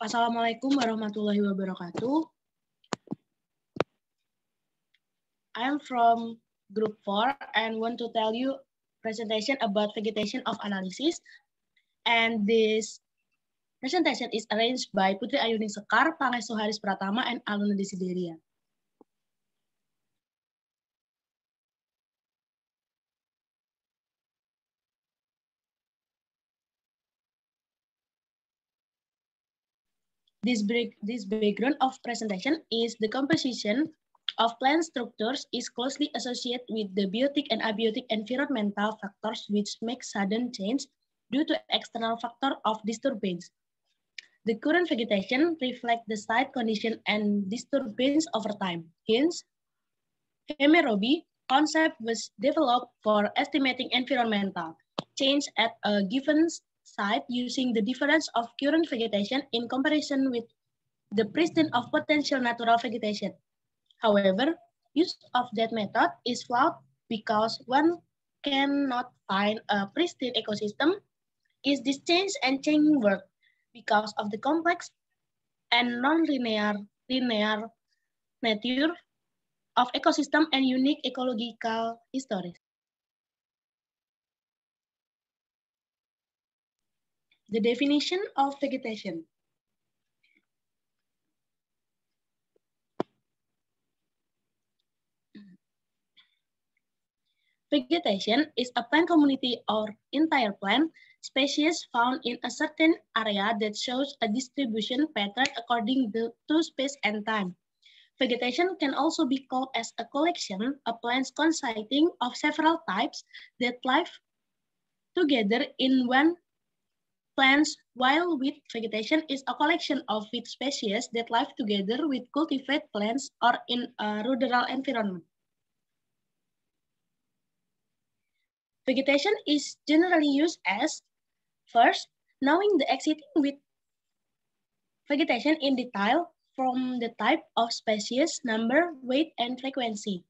Assalamualaikum warahmatullahi wabarakatuh. I'm from Group 4 and want to tell you presentation about vegetation of analysis. And this presentation is arranged by Putri Ayuni Sekar, Pangestu Haris Pratama, and Aluna Desideria. This background of presentation is the composition of plant structures is closely associated with the biotic and abiotic environmental factors which make sudden change due to external factor of disturbance. The current vegetation reflects the site condition and disturbance over time. Hence, hemerotropy concept was developed for estimating environmental change at a given site using the difference of current vegetation in comparison with the pristine of potential natural vegetation. However, use of that method is flawed because one cannot find a pristine ecosystem. Is this change and changing work because of the complex and non-linear nature of ecosystem and unique ecological histories. The definition of vegetation. Vegetation is a plant community or entire plant species found in a certain area that shows a distribution pattern according to space and time. Vegetation can also be called as a collection of plants consisting of several types that live together in one plant, while weed vegetation is a collection of weed species that live together with cultivated plants or in a rural environment. Vegetation is generally used as, first, knowing the existing weed vegetation in detail from the type of species, number, weight, and frequency.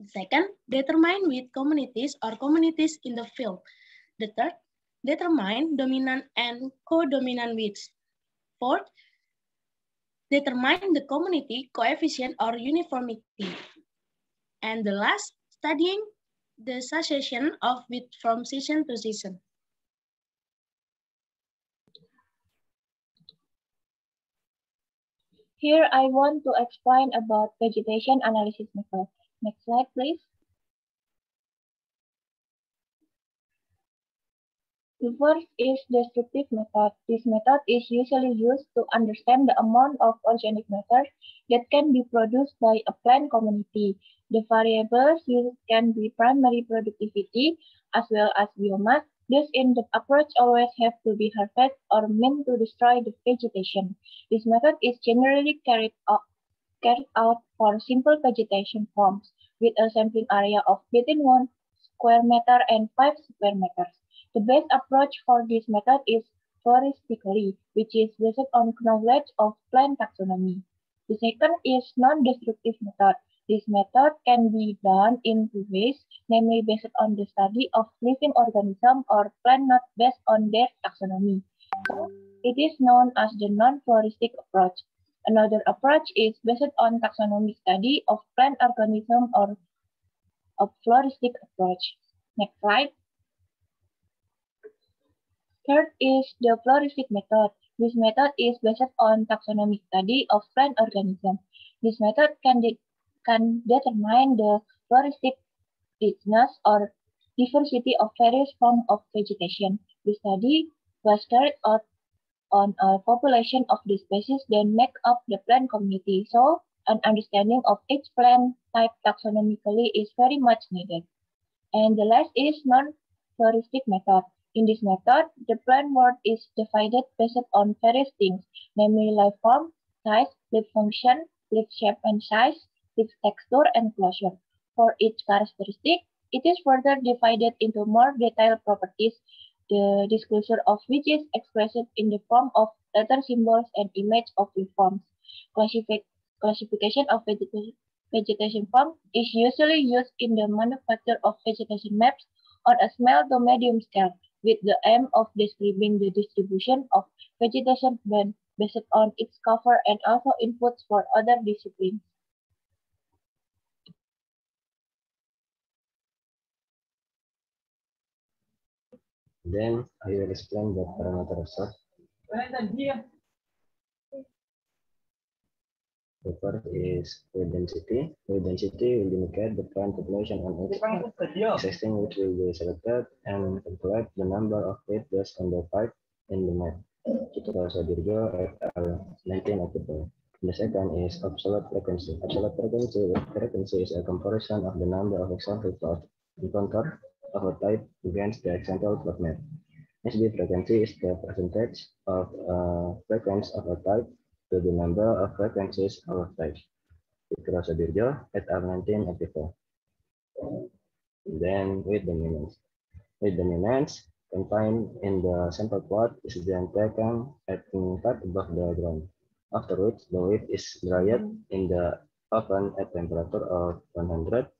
Second, determine weed communities or communities in the field. The third, determine dominant and co-dominant weeds. Fourth, determine the community coefficient or uniformity. And the last, studying the succession of weed from season to season. Here I want to explain about vegetation analysis method. Next slide, please. The first is descriptive method. This method is usually used to understand the amount of organic matter that can be produced by a plant community. The variables used can be primary productivity as well as biomass. Thus, in the approach always have to be harvested or meant to destroy the vegetation. This method is generally carried out for simple vegetation forms with a sampling area of between 1 square meter and 5 square meters. The best approach for this method is floristically, which is based on knowledge of plant taxonomy. The second is non-destructive method. This method can be done in two ways, namely based on the study of living organisms or plant not based on their taxonomy. So, it is known as the non-floristic approach. Another approach is based on taxonomic study of plant organisms or a floristic approach. Next slide. Third is the floristic method. This method is based on taxonomic study of plant organisms. This method can determine the floristic richness or diversity of various forms of vegetation. The study was carried out on a population of the species that make up the plant community, so an understanding of each plant type taxonomically is very much needed. And the last is non-floristic method. In this method, the plant world is divided based on various things, namely life form, size, leaf function, leaf shape and size, leaf texture, and closure. For each characteristic, it is further divided into more detailed properties, the disclosure of which is expressed in the form of letter symbols and image of leaf forms. Classification of vegetation form is usually used in the manufacture of vegetation maps on a small to medium scale, with the aim of describing the distribution of vegetation based on its cover and also inputs for other disciplines. Then I will explain the parameter of sort. The first is weight density. Weight density will indicate the current population on each existing which will be selected and calculate the number of weight based on the type in the map. Citra Sadirjo et al. 1984. The second is absolute frequency. Absolute frequency is a comparison of the number of example plots encountered of a type against the example plot map. SB frequency is the percentage of frequency of a type to the number of frequencies of types. Citra Sadirjo et al. 1984. Then weight dominance. Weight dominance contained in the sample plot is then taken at cut above the ground. After which, the weight is dried in the oven at temperature of 100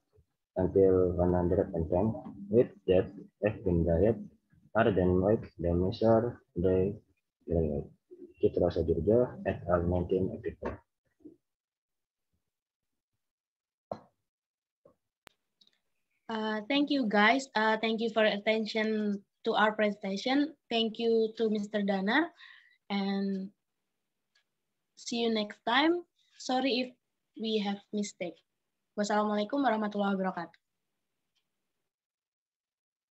until 110. With that have been dried are then weighed, the measure, they dried. Citra Sadirjo et al. 1984. Thank you, guys. Thank you for your attention to our presentation. Thank you to Mr. Danar, and see you next time. Sorry if we have mistake. Wassalamualaikum warahmatullahi wabarakatuh.